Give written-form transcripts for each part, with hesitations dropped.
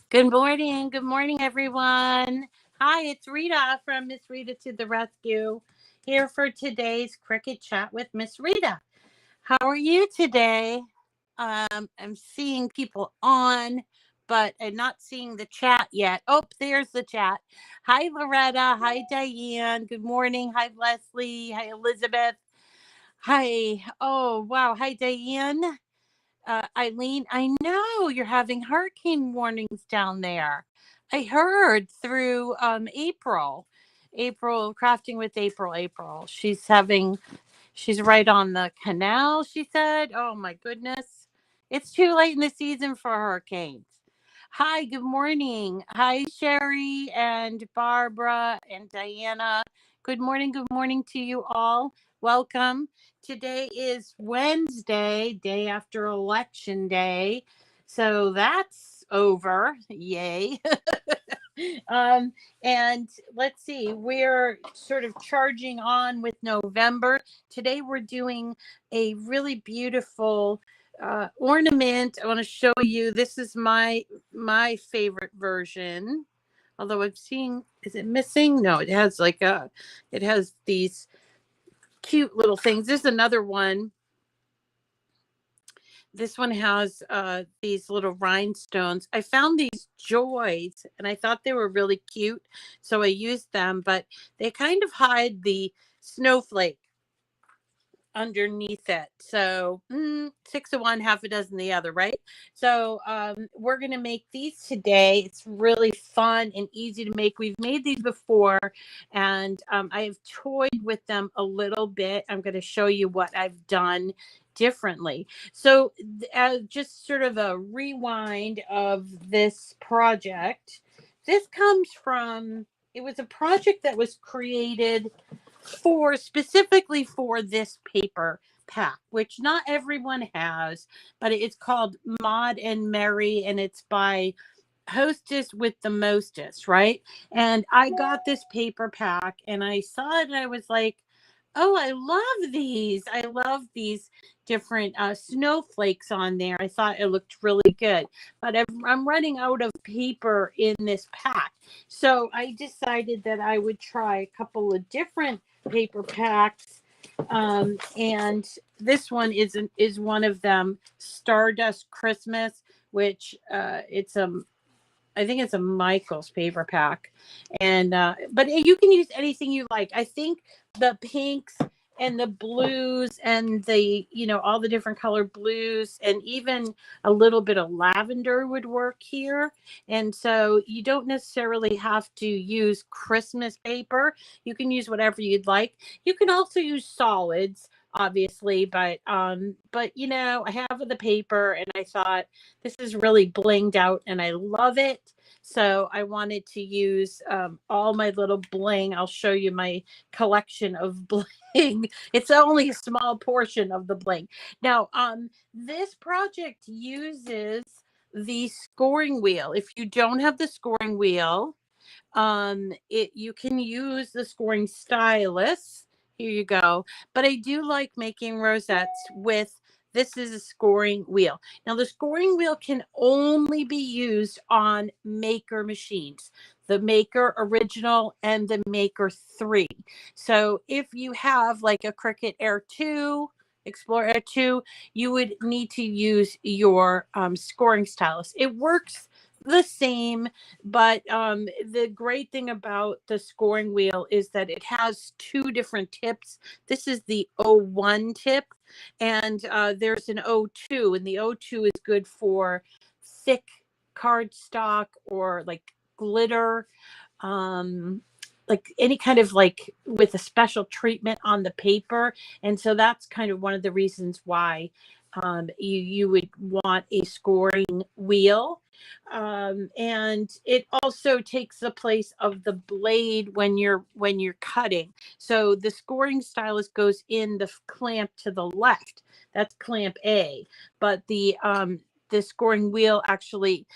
Good morning. Good morning, everyone. Hi, it's Rita from Miss Rita to the Rescue, here for today's Cricut Chat with Miss Rita. How are you today? I'm seeing people on, but I'm not seeing the chat yet. Oh, there's the chat. Hi, Loretta. Hi, Diane. Good morning. Hi, Leslie. Hi, Elizabeth. Hi. Oh, wow. Hi, Diane. Eileen, I know you're having hurricane warnings down there. I heard through April crafting with April. She's right on the canal, she said. Oh my goodness. It's too late in the season for hurricanes. Hi, good morning. Hi, Sherry and Barbara and Diana. Good morning to you all. Welcome. Today is Wednesday, day after election day. So that's over. Yay. And let's see, we're sort of charging on with November. Today we're doing a really beautiful ornament. I want to show you. This is my favorite version. Although I'm seeing, is it missing? No, it has it has these cute little things. There's another one. This one has these little rhinestones. I found these joys and I thought they were really cute, so I used them, but they kind of hide the snowflake underneath it. So 6 of one, half a dozen the other, right? So we're going to make these today. It's really fun and easy to make. We've made these before, and I've toyed with them a little bit. I'm going to show you what I've done differently. So just sort of a rewind of this project. This comes from, it was a project that was created specifically for this paper pack, which not everyone has, but it's called Maud and Mary, and it's by Hostess with the Mostest, right? And I got this paper pack and I saw it and I was like, oh, I love these. I love these different snowflakes on there. I thought it looked really good, but I'm running out of paper in this pack. So I decided that I would try a couple of different paper packs. And this one is one of them, Stardust Christmas, which I think it's a Michael's paper pack. And but you can use anything you like. I think the pinks and the blues and the, all the different color blues and even a little bit of lavender would work here. And so you don't necessarily have to use Christmas paper. You can use whatever you'd like. You can also use solids, obviously, but I have the paper and I thought this is really blinged out and I love it. So I wanted to use all my little bling. I'll show you my collection of bling. It's only a small portion of the bling. Now, this project uses the scoring wheel. If you don't have the scoring wheel, you can use the scoring stylus. Here you go. But I do like making rosettes with, this is a scoring wheel. Now the scoring wheel can only be used on Maker machines, the Maker Original and the Maker 3. So if you have like a Cricut Air 2, Explorer Air 2, you would need to use your scoring stylus. It works the same, but the great thing about the scoring wheel is that it has 2 different tips. This is the 01 tip, and there's an 02, and the 02 is good for thick cardstock or like glitter, like any kind of like with a special treatment on the paper. And so that's kind of one of the reasons why you would want a scoring wheel. And it also takes the place of the blade when you're cutting. So the scoring stylus goes in the clamp to the left. That's clamp A. But the scoring wheel actually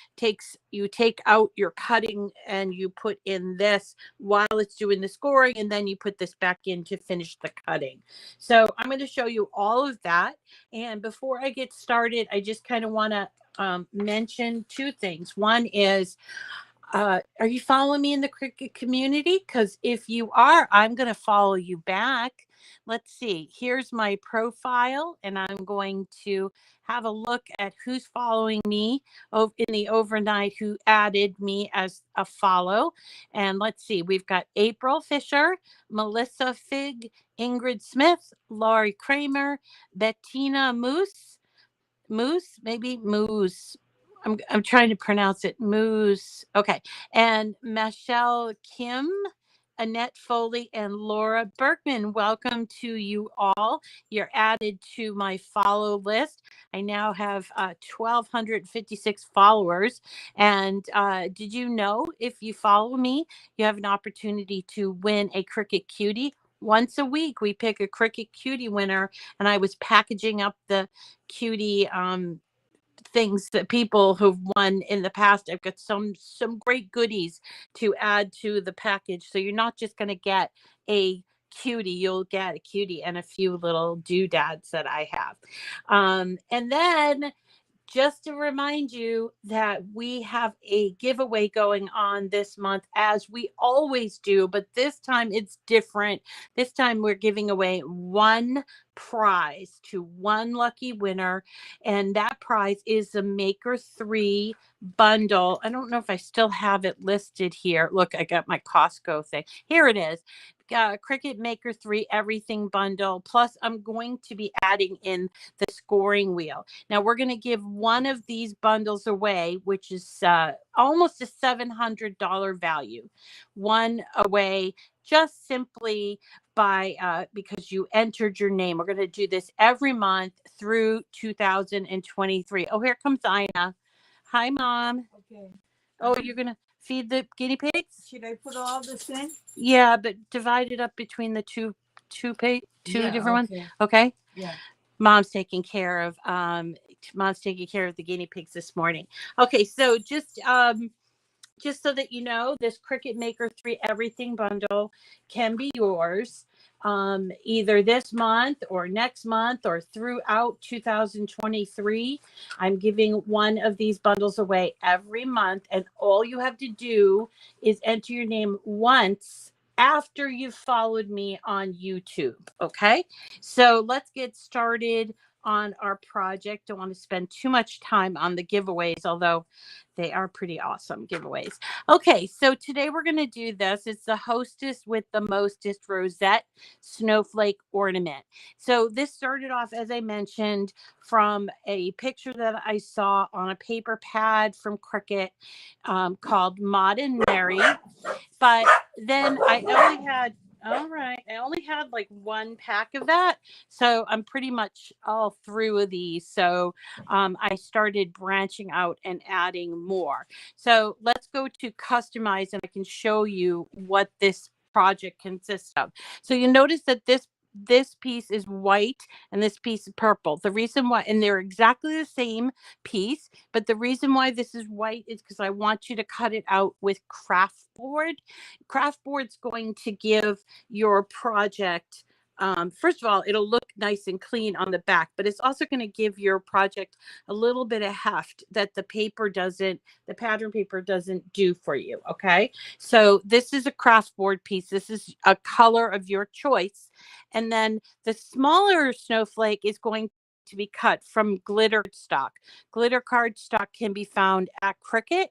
you take out your cutting and you put in this while it's doing the scoring, and then you put this back in to finish the cutting. So I'm going to show you all of that. And before I get started, I just kind of want to mention two things. One is, are you following me in the Cricut community? Because if you are, I'm going to follow you back. Let's see. Here's my profile, and I'm going to have a look at who's following me in the overnight, who added me as a follow. And let's see. We've got April Fisher, Melissa Fig, Ingrid Smith, Laurie Kramer, Bettina Moose. I'm trying to pronounce it. Moose. Okay. And Michelle Kim, Annette Foley, and Laura Berkman. Welcome to you all. You're added to my follow list. I now have 1,256 followers. And did you know, if you follow me, you have an opportunity to win a Cricut Cutie? Once a week, we pick a Cricut Cutie winner, and I was packaging up the cutie things that people who've won in the past. I've got some great goodies to add to the package. So you're not just going to get a cutie, you'll get a cutie and a few little doodads that I have. And then just to remind you that we have a giveaway going on this month, as we always do, but this time it's different. This time we're giving away one prize to one lucky winner, and that prize is the Maker 3 bundle. I don't know if I still have it listed here. Look, I got my Costco thing. Here it is. Cricut Maker 3 everything bundle. Plus, I'm going to be adding in the scoring wheel. Now, we're going to give one of these bundles away, which is almost a $700 value. One away just simply by because you entered your name. We're going to do this every month through 2023. Oh, here comes Ina. Hi, Mom. Okay. Oh, you're going to feed the guinea pigs? Should I put all this in? Yeah, but divide it up between the two different ones. Okay. Yeah. Mom's taking care of the guinea pigs this morning. Okay, so just so that you know, this Cricut Maker 3 everything bundle can be yours either this month or next month or throughout 2023. I'm giving one of these bundles away every month, and all you have to do is enter your name once after you've followed me on YouTube. Okay, so let's get started on our project. Don't want to spend too much time on the giveaways, although they are pretty awesome giveaways. Okay, so today we're going to do this. It's the Hostess with the Mostest Rosette Snowflake Ornament. So this started off, as I mentioned, from a picture that I saw on a paper pad from Cricut called Maud and Mary. But then I only had like one pack of that. So I'm pretty much all through with these. So I started branching out and adding more. So let's go to customize, and I can show you what this project consists of. So you notice that this piece is white and this piece is purple. The reason why, and they're exactly the same piece, but the reason why this is white is because I want you to cut it out with craft board. Craft board's going to give your project, first of all, it'll look nice and clean on the back, but it's also going to give your project a little bit of heft that the pattern paper doesn't do for you. Okay, so this is a craft board piece. This is a color of your choice. And then the smaller snowflake is going to be cut from glitter stock. Glitter cardstock can be found at Cricut.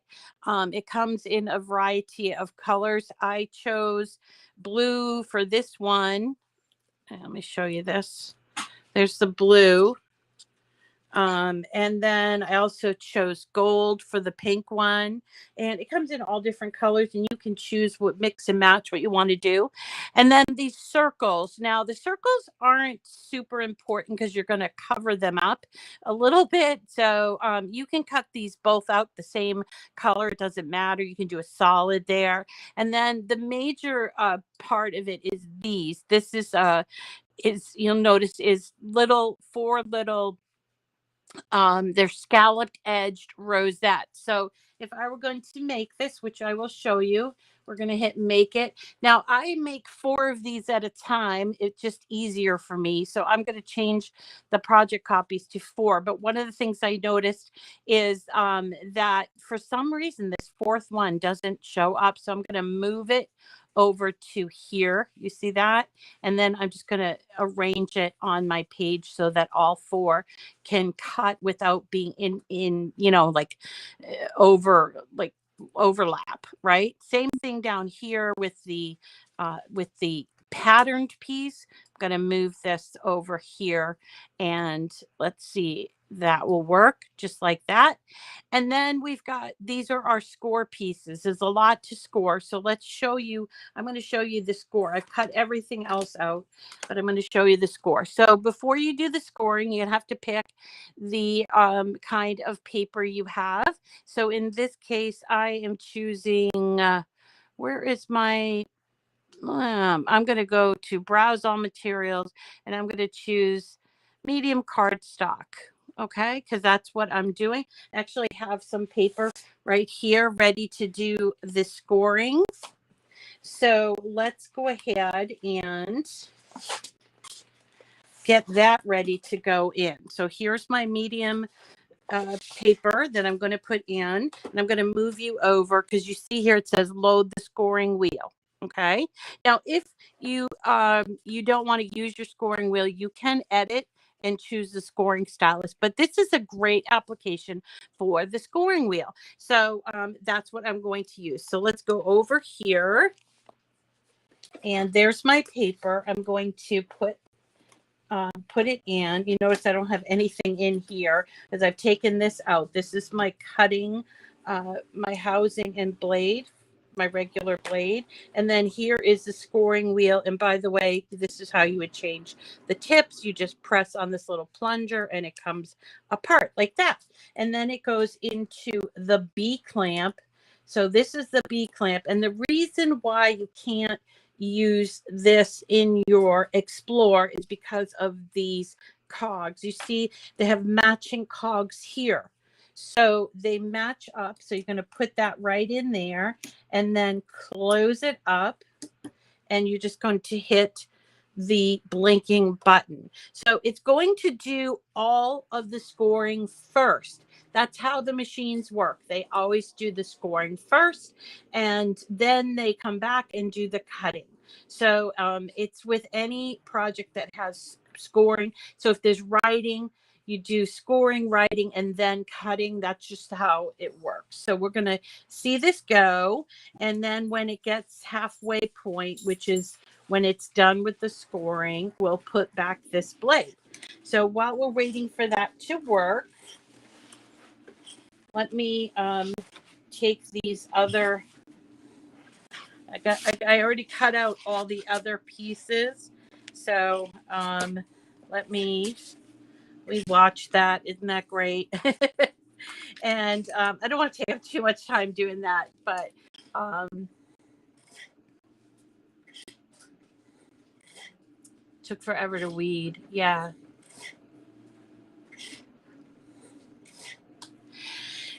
It comes in a variety of colors. I chose blue for this one. Let me show you this. There's the blue. And then I also chose gold for the pink one, and it comes in all different colors, and you can choose what mix and match what you want to do. And then these circles. Now the circles aren't super important because you're going to cover them up a little bit. So you can cut these both out the same color. It doesn't matter. You can do a solid there. And then the major part of it is these. This is you'll notice is four little they're scalloped edged rosettes. So if I were going to make this, which I will show you, we're going to hit make it. Now I make 4 of these at a time. It's just easier for me. So I'm going to change the project copies to 4. But one of the things I noticed is that for some reason, this 4th one doesn't show up. So I'm going to move it over to here. You see that? And then I'm just going to arrange it on my page so that all 4 can cut without being in like overlap, right? Same thing down here with the patterned piece. I'm going to move this over here, and let's see, that will work just like that. And then we've got, these are our score pieces. There's a lot to score. So let's show you, I'm going to show you the score. I've cut everything else out, but I'm going to show you the score. So before you do the scoring, you have to pick the kind of paper you have. So in this case, I am choosing, where is my, I'm going to go to browse all materials, and I'm going to choose medium cardstock. Okay, because that's what I'm doing. I actually have some paper right here ready to do the scoring. So let's go ahead and get that ready to go in. So here's my medium paper that I'm going to put in, and I'm going to move you over because you see here it says load the scoring wheel. Okay. Now, if you don't want to use your scoring wheel, you can edit and choose the scoring stylus. But this is a great application for the scoring wheel. So that's what I'm going to use. So let's go over here, and there's my paper. I'm going to put it in. You notice I don't have anything in here because I've taken this out. This is my cutting, my housing and blade, my regular blade. And then here is the scoring wheel. And by the way, this is how you would change the tips. You just press on this little plunger and it comes apart like that. And then it goes into the B clamp. So this is the B clamp. And the reason why you can't use this in your Explore is because of these cogs. You see, they have matching cogs here. So they match up. So you're going to put that right in there and then close it up. And you're just going to hit the blinking button. So it's going to do all of the scoring first. That's how the machines work. They always do the scoring first, and then they come back and do the cutting. So it's with any project that has scoring. So if there's writing, you do scoring, writing, and then cutting. That's just how it works. So we're going to see this go. And then when it gets halfway point, which is when it's done with the scoring, we'll put back this blade. So while we're waiting for that to work, let me take these other, I already cut out all the other pieces. So we watch that. Isn't that great? And I don't want to take up too much time doing that, but took forever to weed. Yeah.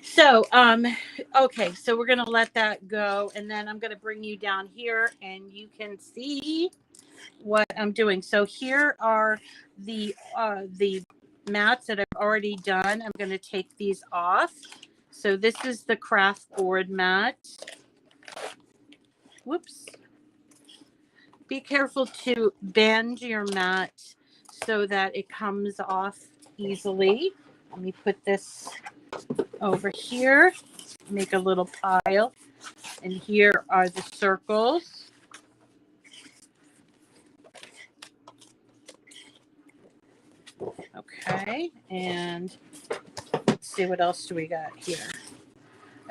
So, okay, so we're going to let that go, and then I'm going to bring you down here and you can see what I'm doing. So here are the mats that I've already done. I'm going to take these off. So this is the craft board mat. Whoops. Be careful to bend your mat so that it comes off easily. Let me put this over here, make a little pile, and here are the circles. Okay, and let's see, what else do we got here?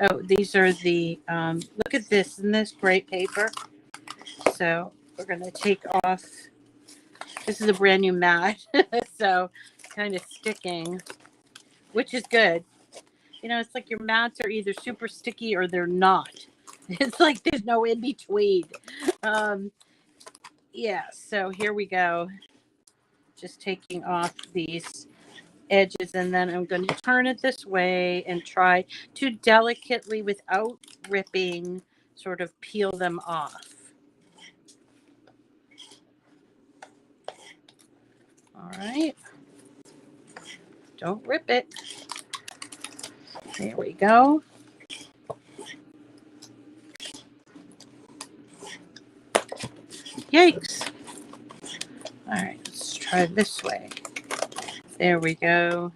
Oh, these are the, look at this, isn't this great paper? So we're going to take off, this is a brand new mat, so kind of sticking, which is good. You know, it's like your mats are either super sticky or they're not. It's like there's no in between. Yeah, so here we go. Just taking off these edges, and then I'm going to turn it this way and try to delicately, without ripping, sort of peel them off. All right. Don't rip it. There we go. Yikes. All right, let's try this way. There we go.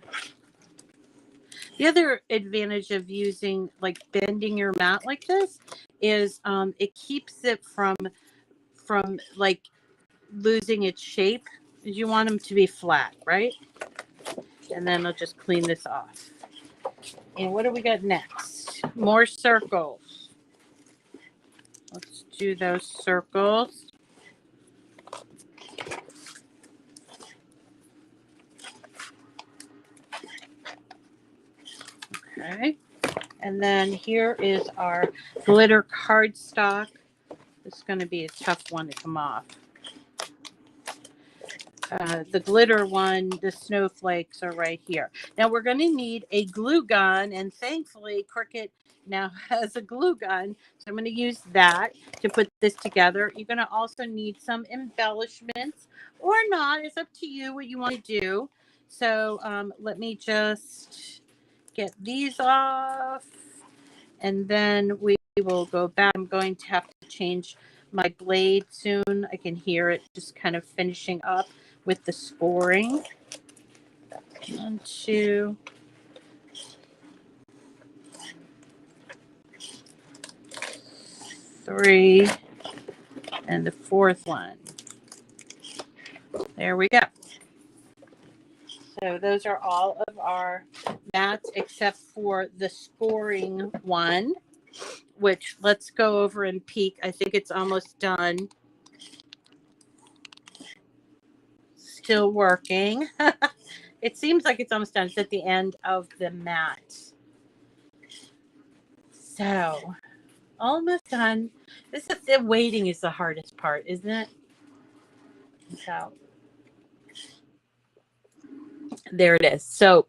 The other advantage of using, like, bending your mat like this is it keeps it from like losing its shape. You want them to be flat, right? And then I'll just clean this off. And what do we got next? More circles. Let's do those circles. Okay. And then here is our glitter cardstock. This is going to be a tough one to come off. The glitter one, the snowflakes are right here. Now we're going to need a glue gun, and thankfully Cricut now has a glue gun, so I'm going to use that to put this together. You're going to also need some embellishments, or not. It's up to you what you want to do. So let me just get these off, and then we will go back. I'm going to have to change my blade soon. I can hear it just kind of finishing up with the scoring. 1, 2, 3, and the 4th one. There we go. So those are all of our mats except for the scoring one, which let's go over and peek. I think it's almost done. Still working. It seems like it's almost done. It's at the end of the mat. So almost done. This is the waiting is the hardest part, isn't it? So there it is. So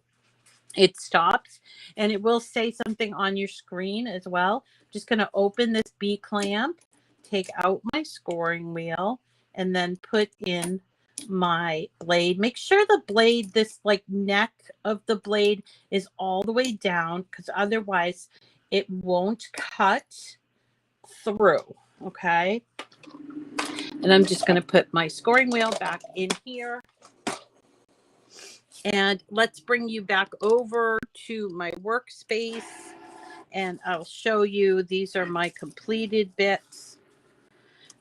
it stops, and it will say something on your screen as well. I'm just going to open this B clamp, take out my scoring wheel, and then put in my blade. Make sure the blade, this like neck of the blade, is all the way down, because otherwise it won't cut through. Okay. And I'm just going to put my scoring wheel back in here. And let's bring you back over to my workspace, and I'll show you. These are my completed bits.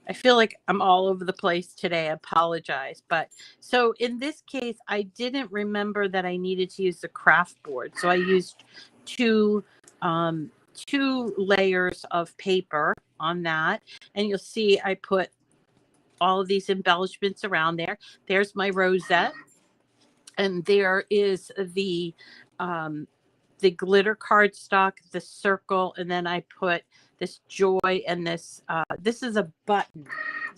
I feel like I'm all over the place today. I apologize. But so in this case, I didn't remember that I needed to use the craft board. So I used two layers of paper on that. And you'll see I put all of these embellishments around there. There's my rosette. And there is the glitter cardstock, the circle, and then I put this joy and this. This is a button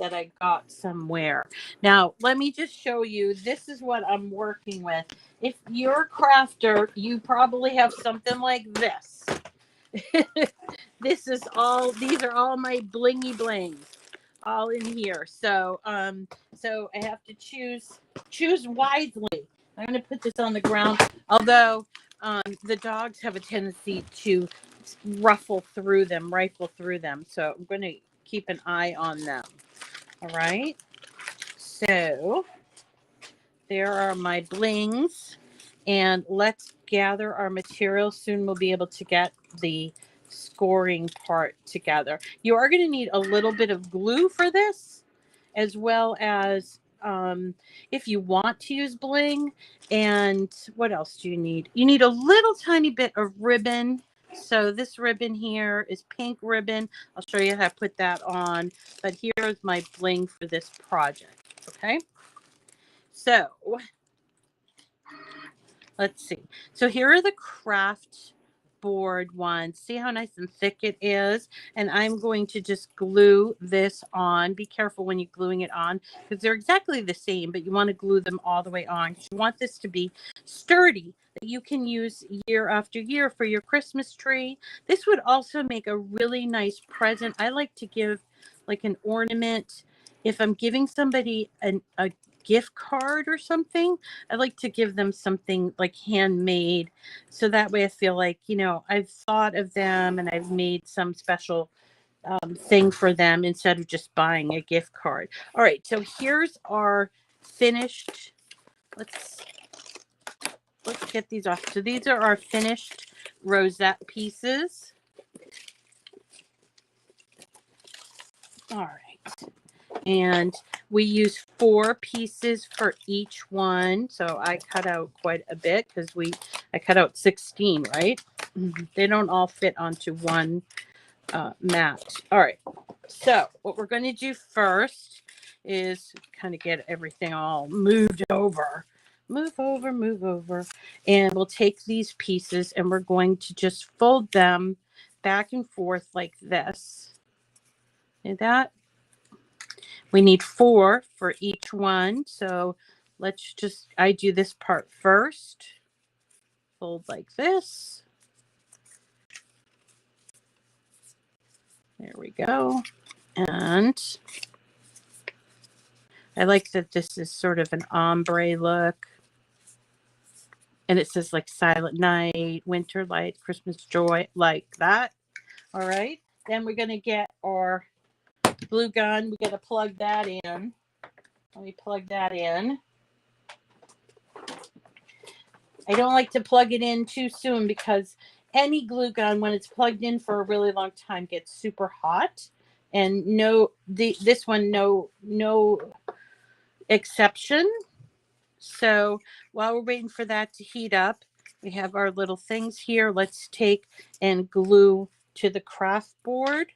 that I got somewhere. Now, let me just show you. This is what I'm working with. If you're a crafter, you probably have something like this. This is all. These are all my blingy blings, all in here. So, so I have to choose wisely. I'm going to put this on the ground, although the dogs have a tendency to rifle through them. So I'm going to keep an eye on them. All right. So there are my blings. And let's gather our material. Soon we'll be able to get the scoring part together. You are going to need a little bit of glue for this, as well as if you want to use bling. And what else do you need? You need a little tiny bit of ribbon. So this ribbon here is pink ribbon. I'll show you how to put that on. But here's my bling for this project. Okay. So let's see. So here are the craft board one. See how nice and thick it is? And I'm going to just glue this on. Be careful when you're gluing it on because they're exactly the same, but you want to glue them all the way on. You want this to be sturdy that you can use year after year for your Christmas tree. This would also make a really nice present. I like to give like an ornament. If I'm giving somebody a gift card or something, I like to give them something like handmade. So that way I feel like, you know, I've thought of them and I've made some special thing for them instead of just buying a gift card. All right, so here's our finished. Let's get these off. So these are our finished rosette pieces. All right. And we use 4 pieces for each one. So I cut out quite a bit because I cut out 16, right? They don't all fit onto one mat. All right. So what we're going to do first is kind of get everything all moved over. Move over. And we'll take these pieces and we're going to just fold them back and forth like this. See that? We need 4 for each one. So I do this part first. Fold like this. There we go. And I like that this is sort of an ombre look. And it says like Silent Night, Winter Light, Christmas Joy, like that. All right. Then we're going to get our glue gun. We got to plug that in. Let me plug that in. I don't like to plug it in too soon because any glue gun, when it's plugged in for a really long time, gets super hot. And this one, no exception. So while we're waiting for that to heat up, we have our little things here. Let's take and glue to the craft board.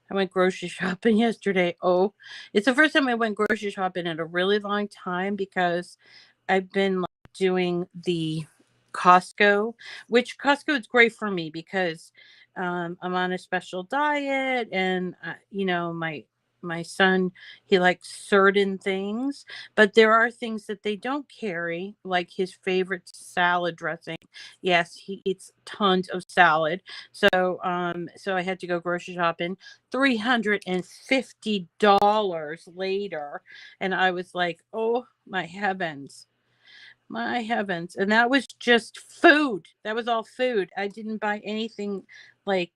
I went grocery shopping yesterday. Oh, it's the first time I went grocery shopping in a really long time because I've been doing the Costco, which Costco is great for me because I'm on a special diet and, you know, my son, he likes certain things, but there are things that they don't carry, like his favorite salad dressing. Yes, he eats tons of salad. So I had to go grocery shopping. $350 later, and I was like, oh my heavens. My heavens. And that was just food. That was all food. I didn't buy anything like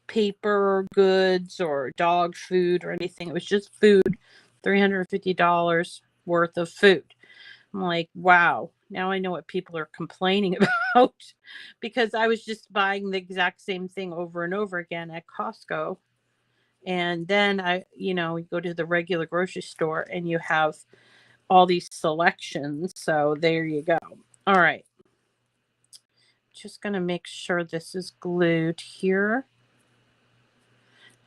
paper goods or dog food or anything. It was just food. $350 worth of food. I'm like, wow. Now I know what people are complaining about because I was just buying the exact same thing over and over again at Costco. And then you go to the regular grocery store and you have all these selections. So there you go. All right. Just going to make sure this is glued here.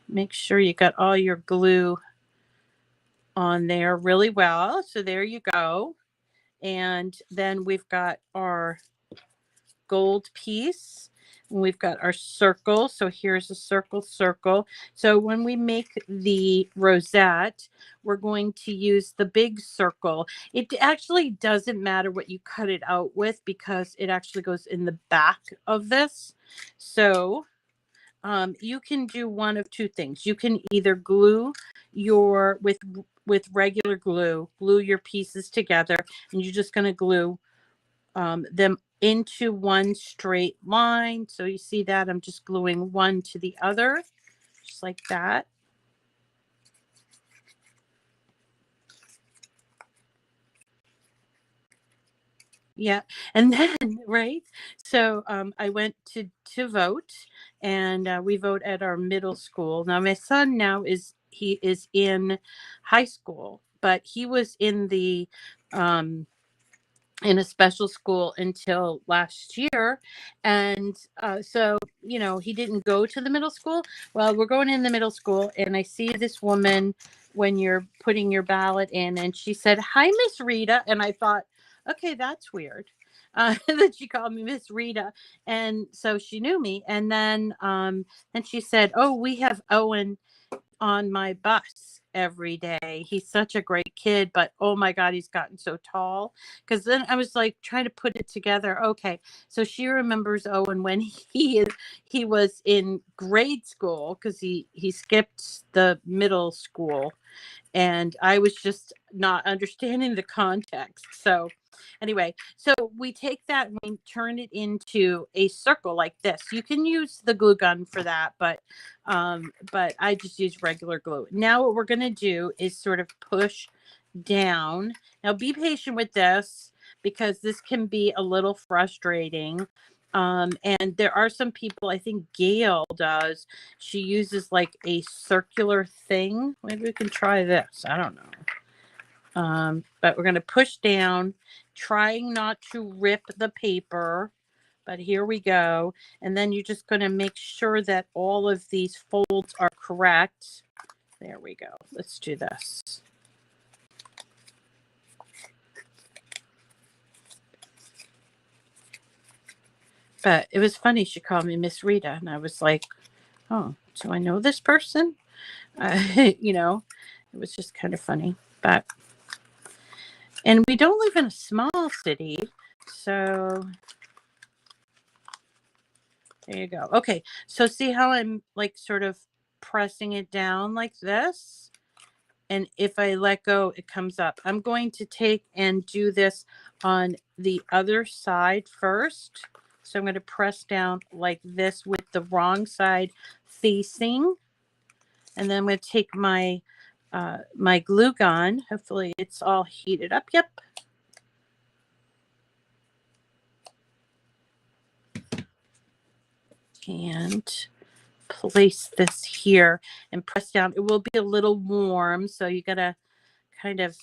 Make sure you got all your glue on there really well. So there you go. And then we've got our gold piece. We've got our circle. So here's a circle. So when we make the rosette, we're going to use the big circle. It actually doesn't matter what you cut it out with because it actually goes in the back of this. So you can do one of two things. You can either glue with regular glue your pieces together, and you're just going to glue them into one straight line. So you see that I'm just gluing one to the other, just like that. Yeah. And then, right. So I went to vote, and we vote at our middle school. Now my son he is in high school, but he was in the in a special school until last year. And so, you know, he didn't go to the middle school. Well, we're going in the middle school, and I see this woman when you're putting your ballot in, and she said, "Hi, Miss Rita." And I thought, okay, that's weird. That she called me Miss Rita. And so she knew me. And then she said, "Oh, we have Owen on my bus every day. He's such a great kid, but oh my God, he's gotten so tall." Because then I was like trying to put it together. Okay, so she remembers Owen when he was in grade school, because he skipped the middle school, and I was just not understanding the context. So anyway, so we take that and we turn it into a circle like this. You can use the glue gun for that, but I just use regular glue. Now what we're going to do is sort of push down. Now be patient with this, because this can be a little frustrating. And there are some people, I think Gail does, she uses like a circular thing. Maybe we can try this. I don't know. But we're going to push down, trying not to rip the paper. But here we go. And then you're just going to make sure that all of these folds are correct. There we go. Let's do this. But it was funny. She called me Miss Rita, and I was like, "Oh, so I know this person?" You know, it was just kind of funny. But, and we don't live in a small city, so there you go. Okay, so see how I'm like sort of pressing it down like this? And if I let go, it comes up. I'm going to take and do this on the other side first. So I'm going to press down like this with the wrong side facing. And then I'm going to take my my glue gun. Hopefully it's all heated up. Yep. And place this here and press down. It will be a little warm, so you got to kind of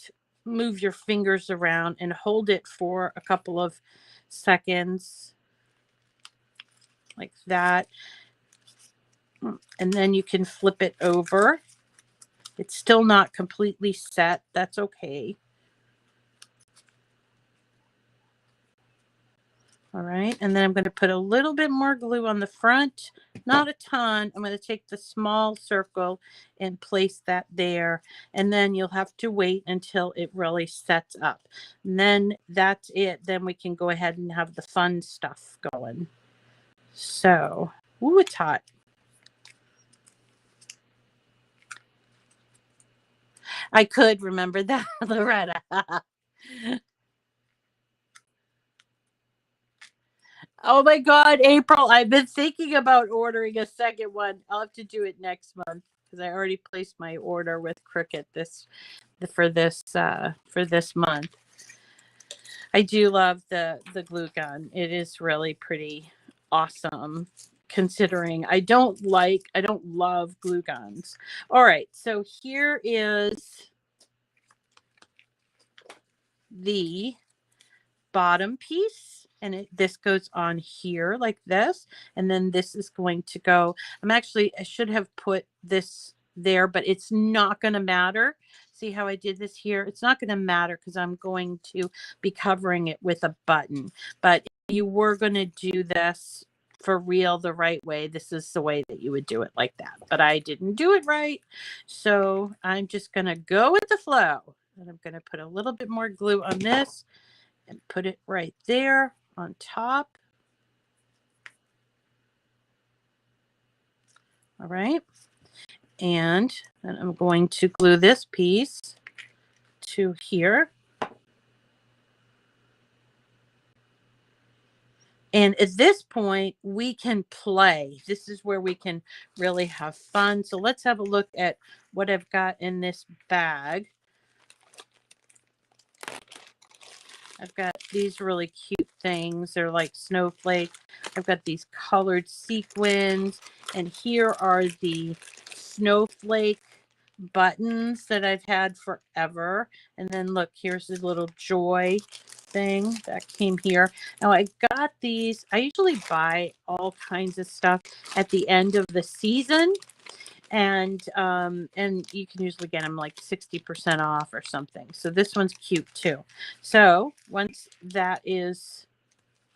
move your fingers around and hold it for a couple of seconds like that. And then you can flip it over. It's still not completely set. That's okay. All right. And then I'm going to put a little bit more glue on the front, not a ton. I'm going to take the small circle and place that there. And then you'll have to wait until it really sets up. And then that's it. Then we can go ahead and have the fun stuff going. So, ooh, it's hot. I could remember that, Loretta. Oh my God, April, I've been thinking about ordering a second one. I'll have to do it next month, because I already placed my order with Cricut for this month. I do love the glue gun. It is really pretty awesome, considering I don't love glue guns. All right, so here is the bottom piece, and this goes on here like this, and then this is going to go. I should have put this there, but it's not going to matter. See how I did this here? It's not going to matter, because I'm going to be covering it with a button. But if you were going to do this for real the right way, this is the way that you would do it, like that. But I didn't do it right, so I'm just going to go with the flow. And I'm going to put a little bit more glue on this and put it right there on top. All right. And then I'm going to glue this piece to here. And at this point, we can play. This is where we can really have fun. So let's have a look at what I've got in this bag. I've got these really cute things. They're like snowflake. I've got these colored sequins. And here are the snowflake buttons that I've had forever. And then look, here's the little joy thing that came here. Now I got these. I usually buy all kinds of stuff at the end of the season. And you can usually get them like 60% off or something. So this one's cute too. So once that is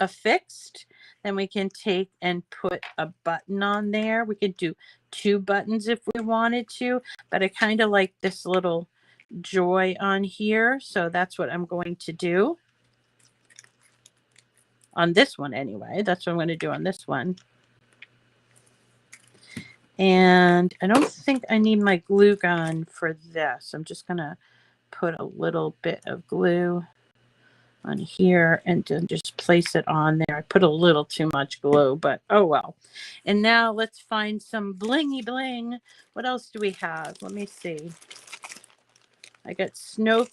affixed, then we can take and put a button on there. We could do 2 buttons if we wanted to, but I kind of like this little joy on here. So that's what I'm going to do on this one anyway. That's what I'm going to do on this one. And I don't think I need my glue gun for this. I'm just going to put a little bit of glue on here and then just place it on there. I put a little too much glue, but oh well. And now let's find some blingy bling. What else do we have? Let me see. I got snowmen.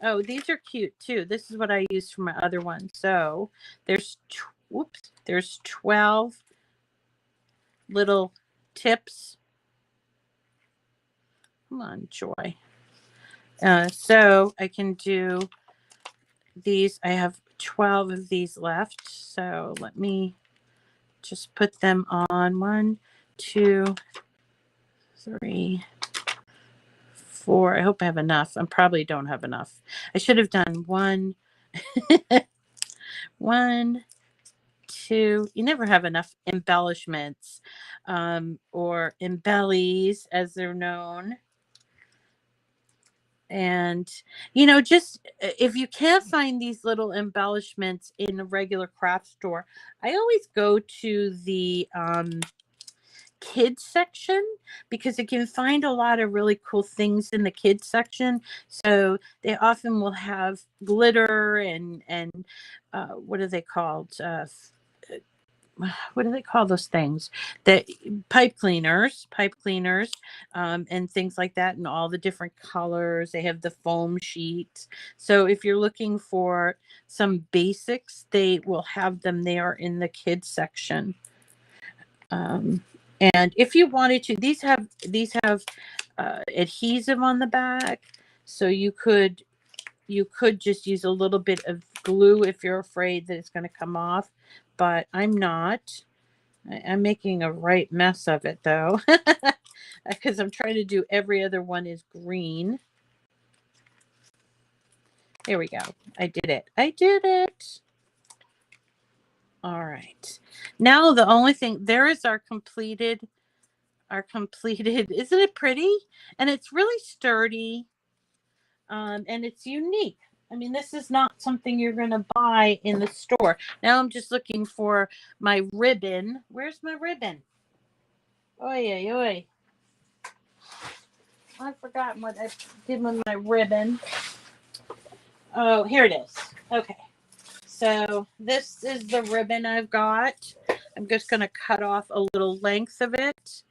Oh, these are cute too. This is what I used for my other one. So there's 12 little tips. Come on, Joy. So I can do these. I have 12 of these left. So let me just put them on. 1, 2, 3, 4. I hope I have enough. I probably don't have enough. I should have done 1, 1, 2. You never have enough embellishments, or embellies as they're known. And, just if you can't find these little embellishments in a regular craft store, I always go to the kids section because you can find a lot of really cool things in the kids section. So they often will have glitter and what are they called? What do they call those things? The pipe cleaners, and things like that, and all the different colors. They have the foam sheets. So if you're looking for some basics, they will have them there in the kids section. And if you wanted to, these have adhesive on the back, so you could just use a little bit of glue if you're afraid that it's going to come off, but I'm not. I'm making a right mess of it though, because I'm trying to do every other one is green. There we go. I did it. All right. Now the only thing, there is our completed, isn't it pretty? And it's really sturdy. And it's unique. I mean, this is not something you're going to buy in the store. Now I'm just looking for my ribbon. Where's my ribbon? Oy, oy, oy. I've forgotten what I did with my ribbon. Oh, here it is. Okay. So this is the ribbon I've got. I'm just going to cut off a little length of it.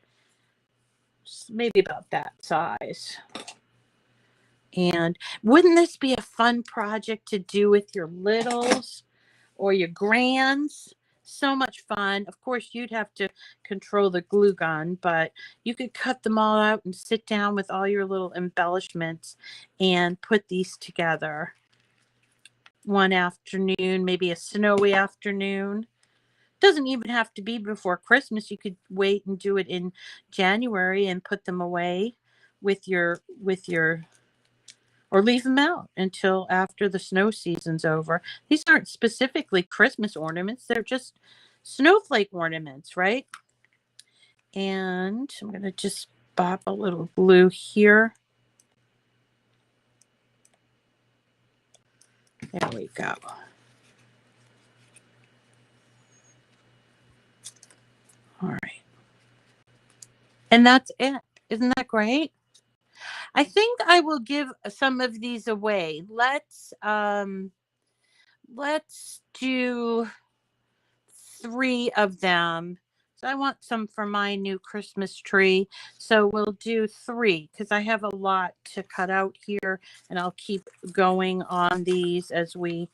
Just maybe about that size. And wouldn't this be a fun project to do with your littles or your grands? So much fun. Of course, you'd have to control the glue gun, but you could cut them all out and sit down with all your little embellishments and put these together one afternoon, maybe a snowy afternoon. Doesn't even have to be before Christmas. You could wait and do it in January and put them away with your or leave them out until after the snow season's over. These aren't specifically Christmas ornaments. They're just snowflake ornaments, right? And I'm going to just pop a little glue here. There we go. All right. And that's it. Isn't that great? I think I will give some of these away. Let's do 3 of them. So I want some for my new Christmas tree. So we'll do 3 because I have a lot to cut out here, and I'll keep going on these as we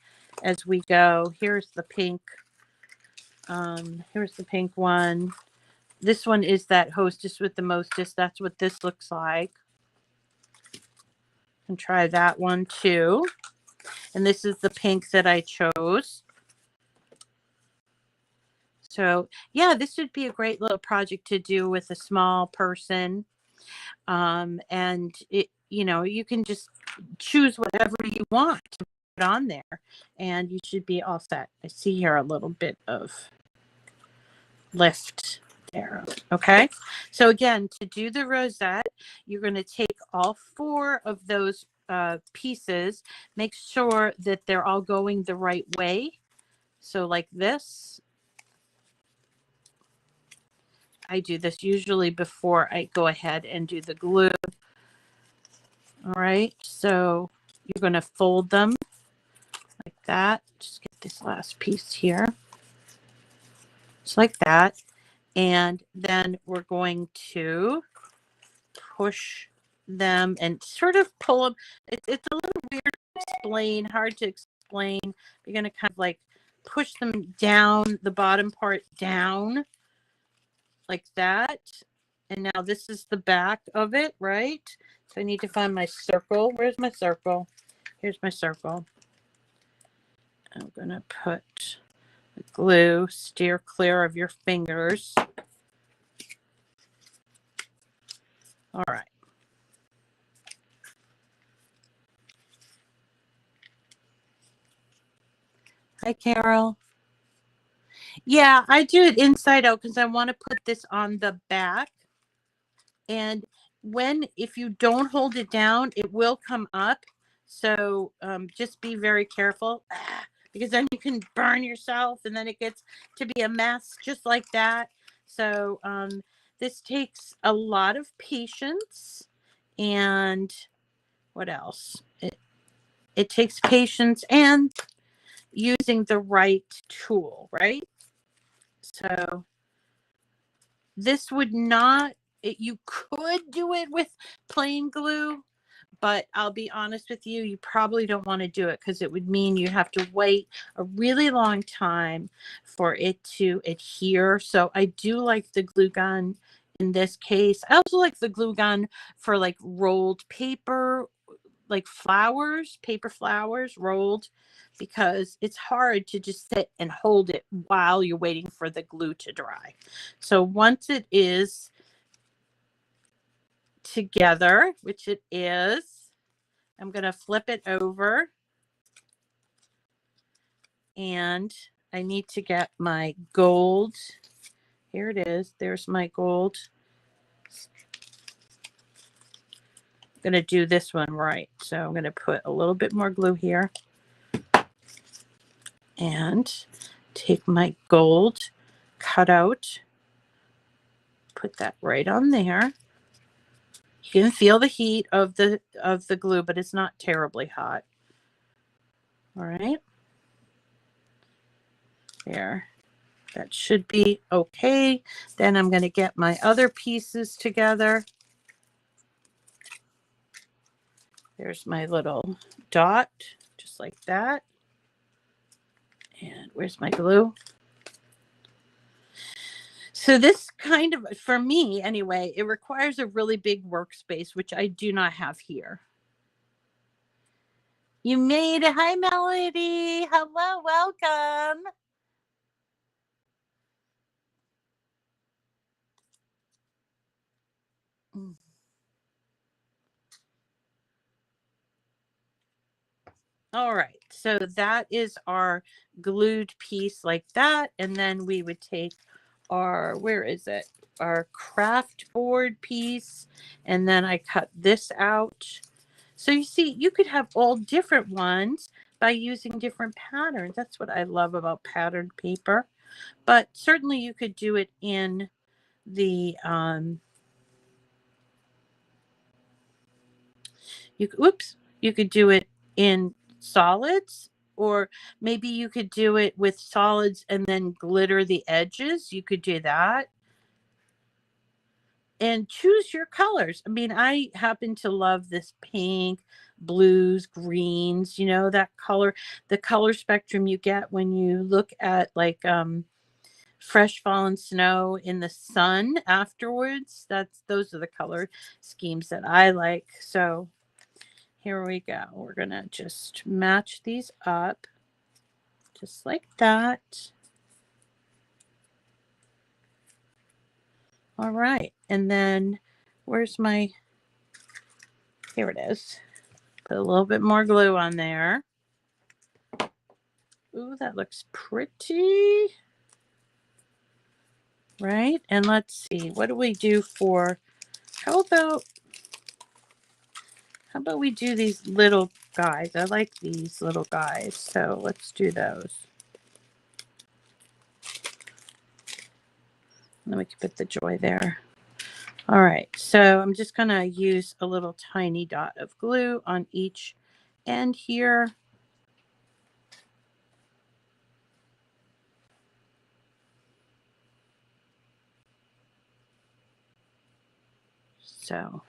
go. Here's the pink. Here's the pink one. This one is that Hostess with the Mostest. That's what this looks like. And try that one too. And this is the pink that I chose. So yeah, this would be a great little project to do with a small person. And it, you know, you can just choose whatever you want to put on there and you should be all set. I see here a little bit of lift there. Okay. So again, to do the rosette, you're going to take all 4 of those pieces, make sure that they're all going the right way. So like this, I do this usually before I go ahead and do the glue. All right, so you're going to fold them like that. Just get this last piece here. Just like that. And then we're going to push them and sort of pull them. It's a little weird to explain, hard to explain. You're going to kind of like push them down, the bottom part down like that. And now this is the back of it, right? So I need to find my circle. Where's my circle? Here's my circle. I'm going to put the glue, steer clear of your fingers. All right. Hi, Carol. Yeah, I do it inside out because I want to put this on the back. And if you don't hold it down, it will come up. So just be very careful because then you can burn yourself and then it gets to be a mess just like that. So this takes a lot of patience. And what else? It takes patience and using the right tool, right? So this would not, you could do it with plain glue, but I'll be honest with you, you probably don't want to do it because it would mean you have to wait a really long time for it to adhere. So I do like the glue gun in this case. I also like the glue gun for like rolled paper, like flowers, paper flowers rolled, because it's hard to just sit and hold it while you're waiting for the glue to dry. So once it is together, which it is, I'm going to flip it over and I need to get my gold. Here it is. There's my gold. I'm going to do this one right. So I'm going to put a little bit more glue here and take my gold cutout, put that right on there. You can feel the heat of the glue, but it's not terribly hot. All right. There. That should be okay. Then I'm going to get my other pieces together. There's my little dot, just like that. And where's my glue? So this kind of, for me anyway, it requires a really big workspace, which I do not have here. You made it. Hi, Melody. Hello, welcome. All right, so that is our glued piece like that. And then we would take our, where is it? Our craft board piece. And then I cut this out. So you see, you could have all different ones by using different patterns. That's what I love about patterned paper. But certainly you could do it in the, you could do it in solids, or maybe you could do it with solids and then glitter the edges. You could do that. And choose your colors. I mean, I happen to love this pink, blues, greens, you know, that color, the color spectrum you get when you look at like fresh fallen snow in the sun afterwards. Those are the color schemes that I like. So here we go. We're gonna just match these up just like that. All right, and then where's my, here it is. Put a little bit more glue on there. Ooh, that looks pretty. Right, and let's see, what do we do for, how about we do these little guys? I like these little guys, so let's do those. Then we can put the joy there. All right, so I'm just gonna use a little tiny dot of glue on each end here. So,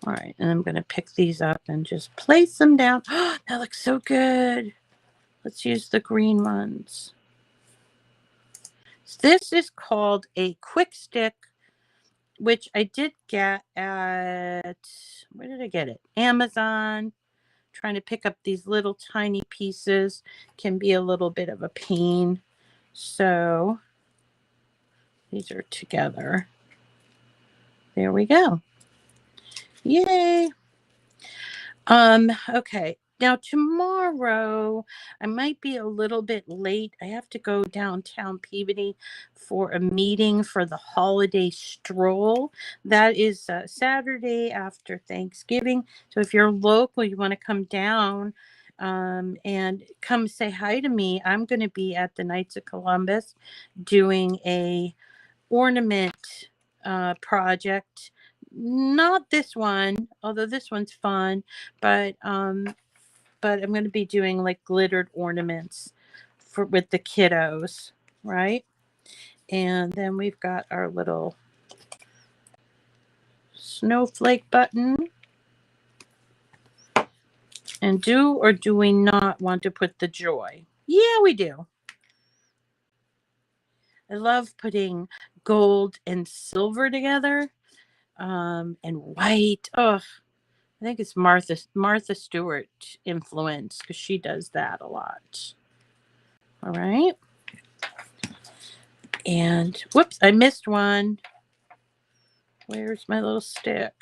all right, and I'm gonna pick these up and just place them down. Oh, that looks so good. Let's use the green ones. This is called a quick stick, which I did get at, where did I get it? Amazon. Trying to pick up these little tiny pieces can be a little bit of a pain. So these are together. There we go. Yay. Okay. Now tomorrow I might be a little bit late. I have to go downtown Peabody for a meeting for the holiday stroll. That is Saturday after Thanksgiving. So if you're local, you want to come down and come say hi to me. I'm going to be at the Knights of Columbus doing a ornament project. Not this one, although this one's fun, but I'm going to be doing like glittered ornaments for with the kiddos, right? And then we've got our little snowflake button. And do or do we not want to put the joy? Yeah, we do. I love putting gold and silver together, and white. Oh, I think it's Martha Stewart influence because she does that a lot. All right. And whoops, I missed one. Where's my little stick?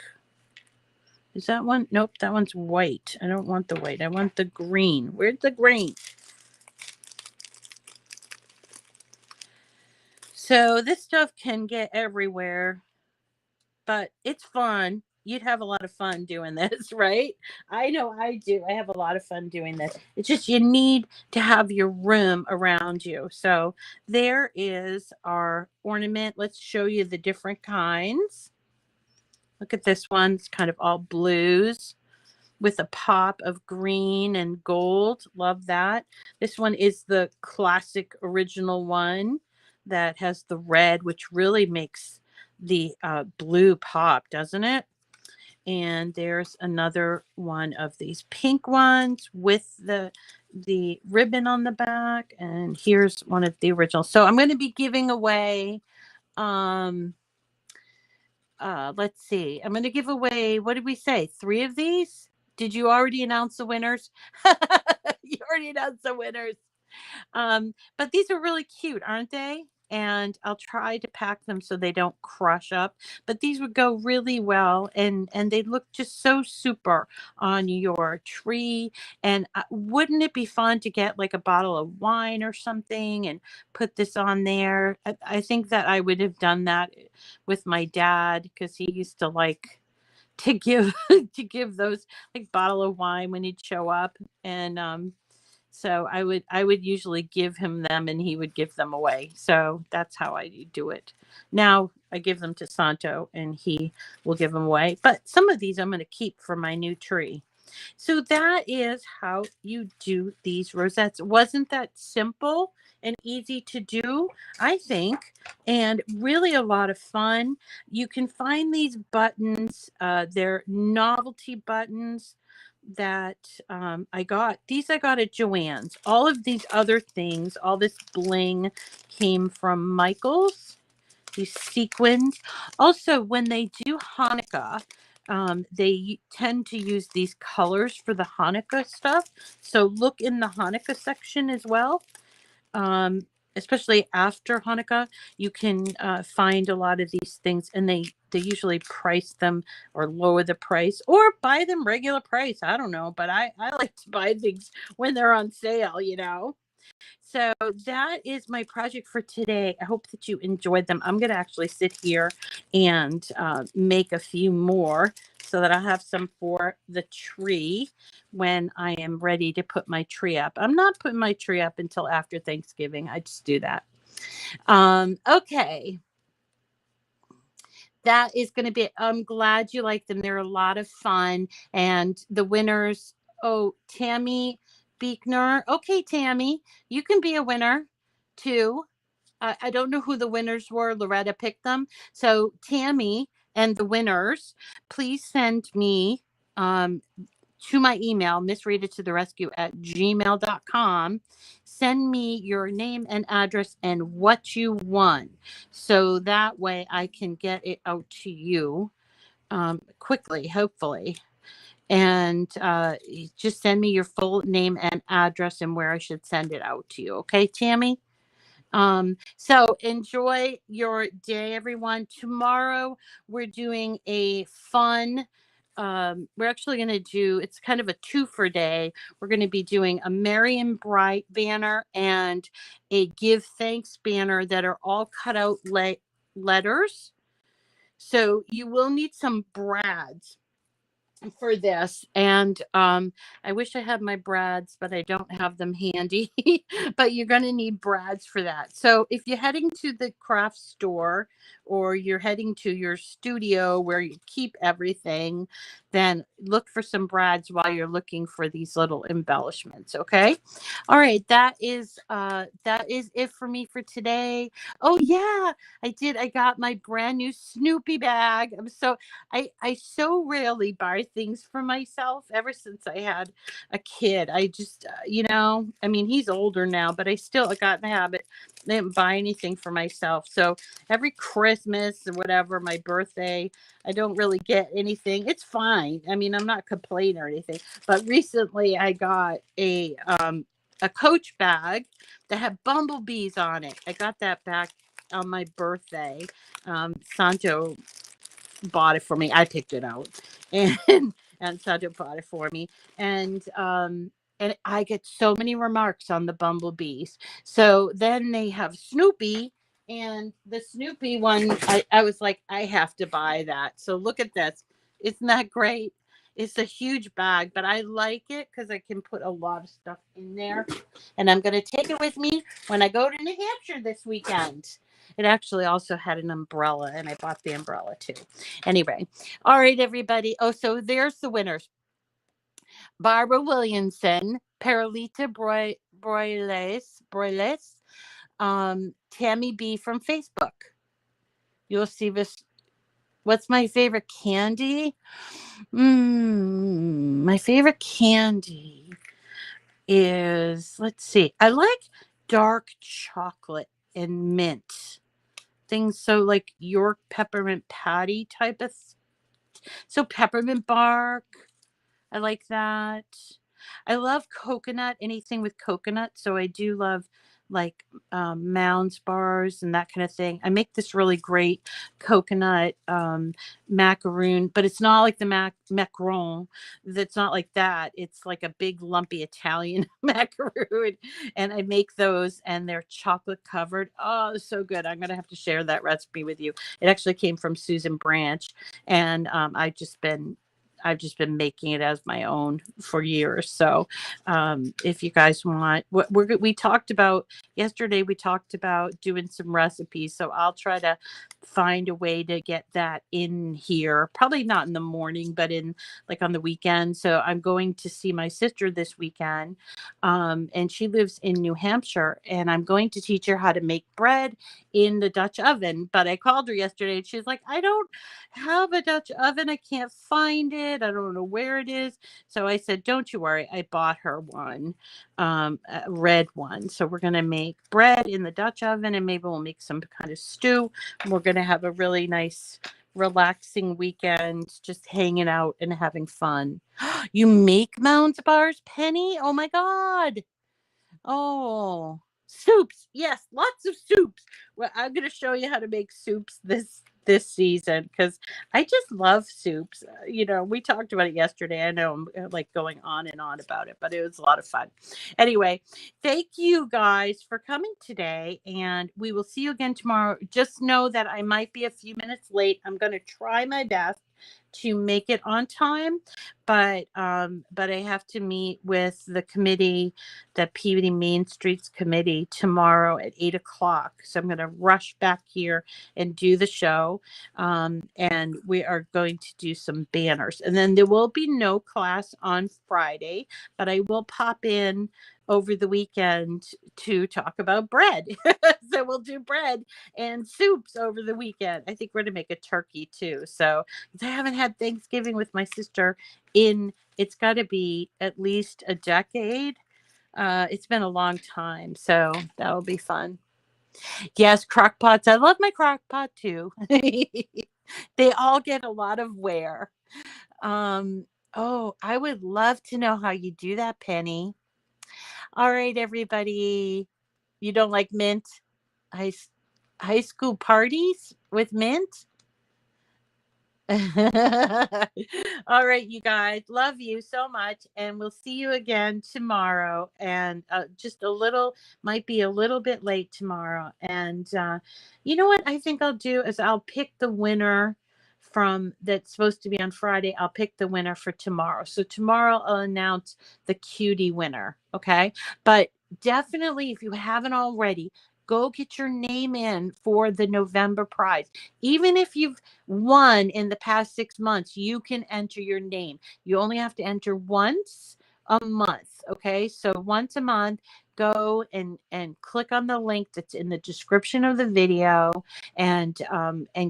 Is that one? Nope, that one's white. I don't want the white. I want the green. Where's the green? So this stuff can get everywhere, but it's fun. You'd have a lot of fun doing this, right? I know I do. I have a lot of fun doing this. It's just you need to have your room around you. So there is our ornament. Let's show you the different kinds. Look at this one. It's kind of all blues with a pop of green and gold. Love that. This one is the classic original one that has the red, which really makes the blue pop, doesn't it? And there's another one of these pink ones with the ribbon on the back. And here's one of the originals. So I'm going to be giving away let's see. I'm going to give away, what did we say? 3 of these? Did you already announce the winners? You already announced the winners. But these are really cute, aren't they? And I'll try to pack them so they don't crush up. But these would go really well, and they look just so super on your tree. And wouldn't it be fun to get like a bottle of wine or something and put this on there? I think that I would have done that with my dad because he used to like to give to give those like bottle of wine when he'd show up. And so I would usually give him them and he would give them away. So that's how I do it. Now I give them to Santo and he will give them away. But some of these I'm going to keep for my new tree. So that is how you do these rosettes. Wasn't that simple and easy to do, I think, and really a lot of fun. You can find these buttons. They're novelty buttons. that I got. These I got at Joann's. All of these other things, all this bling came from Michael's. These sequins. Also, when they do Hanukkah, they tend to use these colors for the Hanukkah stuff. So look in the Hanukkah section as well. Especially after Hanukkah, you can find a lot of these things, and they usually price them or lower the price or buy them regular price. I don't know, but I like to buy things when they're on sale, you know. So that is my project for today. I hope that you enjoyed them. I'm going to actually sit here and make a few more so that I have some for the tree when I am ready to put my tree up. I'm not putting my tree up until after Thanksgiving. I just do that. Okay. That is going to be, I'm glad you like them. They're a lot of fun. And the winners, oh, Tammy Beekner. Okay, Tammy, you can be a winner too. I don't know who the winners were. Loretta picked them. So Tammy and the winners, please send me to my email, Miss Rita to the rescue @gmail.com. Send me your name and address and what you won. So that way I can get it out to you quickly, hopefully. And just send me your full name and address and where I should send it out to you. Okay, Tammy? So enjoy your day, everyone. Tomorrow we're doing a fun, we're actually going to do, it's kind of a twofer day. We're going to be doing a Merry and Bright banner and a Give Thanks banner that are all cut out letters. So you will need some brads for this, and I wish I had my brads, but I don't have them handy. But you're going to need brads for that. So if you're heading to the craft store or you're heading to your studio where you keep everything, then look for some brads while you're looking for these little embellishments. Okay. All right, that is it for me for today. Oh yeah, I got my brand new Snoopy bag. I so rarely buy things for myself ever since I had a kid. I just, I mean, he's older now, but I still got in the habit. I didn't buy anything for myself. So every Christmas or whatever, my birthday, I don't really get anything. It's fine. I mean, I'm not complaining or anything. But recently I got a Coach bag that had bumblebees on it. I got that back on my birthday. Sancho bought it for me. I picked it out, and Sancho bought it for me, and I get so many remarks on the bumblebees. So then they have Snoopy, and the Snoopy one, I was like, I have to buy that. So look at this. Isn't that great? It's a huge bag, but I like it because I can put a lot of stuff in there. And I'm going to take it with me when I go to New Hampshire this weekend. It actually also had an umbrella, and I bought the umbrella too. Anyway, all right, everybody. Oh, so there's the winners. Barbara Williamson, Perlita Broiles, Tammy B from Facebook. You'll see this. What's my favorite candy? My favorite candy is, let's see. I like dark chocolate and mint. Things so like York peppermint patty type of. So peppermint bark. I like that. I love coconut, anything with coconut. So I do love like Mounds bars and that kind of thing. I make this really great coconut macaroon, but it's not like the macaron. That's not like that. It's like a big lumpy Italian macaroon. And I make those and they're chocolate covered. Oh, so good. I'm going to have to share that recipe with you. It actually came from Susan Branch. And I've just been making it as my own for years. So if you guys want, we talked about yesterday, we talked about doing some recipes. So I'll try to find a way to get that in here. Probably not in the morning, but in like on the weekend. So I'm going to see my sister this weekend. And she lives in New Hampshire, and I'm going to teach her how to make bread in the Dutch oven. But I called her yesterday and she's like, I don't have a Dutch oven. I can't find it. I don't know where it is. So I said, don't you worry. I bought her one, a red one. So we're going to make bread in the Dutch oven and maybe we'll make some kind of stew. We're going to have a really nice, relaxing weekend, just hanging out and having fun. You make Mounds bars, Penny? Oh my God. Oh, soups. Yes, lots of soups. Well, I'm going to show you how to make soups this season because I just love soups. You know, we talked about it yesterday. I know I'm like going on and on about it, but it was a lot of fun. Anyway, thank you guys for coming today, and we will see you again tomorrow. Just know that I might be a few minutes late. I'm going to try my best to make it on time, but I have to meet with the committee, the Peabody Main Streets Committee, tomorrow at 8:00. So I'm going to rush back here and do the show. And we are going to do some banners. And then there will be no class on Friday, but I will pop in over the weekend to talk about bread. So we'll do bread and soups over the weekend. I think we're going to make a turkey too. So I haven't had Thanksgiving with my sister in, it's got to be at least a decade. It's been a long time, so that'll be fun. Yes, crock pots. I love my crock pot too. They all get a lot of wear. Oh, I would love to know how you do that, Penny. All right, everybody. You don't like mint? High, high school parties with mint? All right, you guys, love you so much, and we'll see you again tomorrow. And just a little, might be a little bit late tomorrow. And you know what I think I'll do is I'll pick the winner from that's supposed to be on Friday. I'll pick the winner for tomorrow. So tomorrow I'll announce the cutie winner. Okay, but definitely, if you haven't already, go get your name in for the November prize. Even if you've won in the past 6 months, you can enter your name. You only have to enter once a month. Okay. So once a month, go and click on the link that's in the description of the video and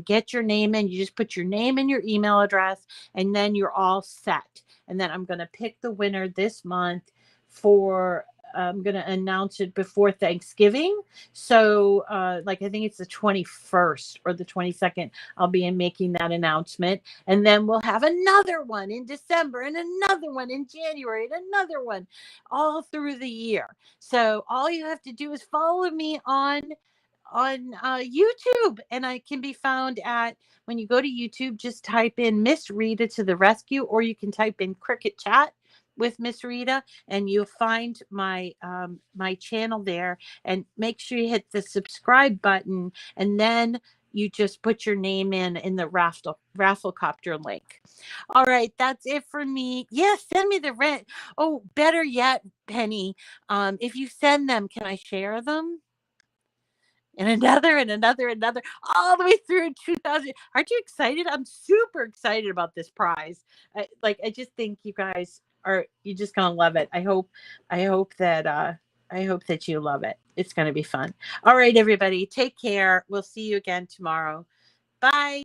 get your name in. You just put your name and your email address, and then you're all set. And then I'm going to pick the winner this month for I'm going to announce it before Thanksgiving. So, like, I think it's the 21st or the 22nd. I'll be making that announcement. And then we'll have another one in December and another one in January and another one all through the year. So all you have to do is follow me on YouTube, and I can be found at, when you go to YouTube, just type in Miss Rita to the rescue, or you can type in Cricut Chat with Miss Rita, and you'll find my my channel there. And make sure you hit the subscribe button, and then you just put your name in the rafflecopter link. All right, that's it for me. Yes, send me the rent. Oh, better yet, Penny, if you send them, can I share them? And another and another and another, all the way through 2000. Aren't you excited? I'm super excited about this prize. I just think you guys are, you're just gonna love it. I hope that you love it. It's gonna be fun. All right, everybody, take care. We'll see you again tomorrow. Bye.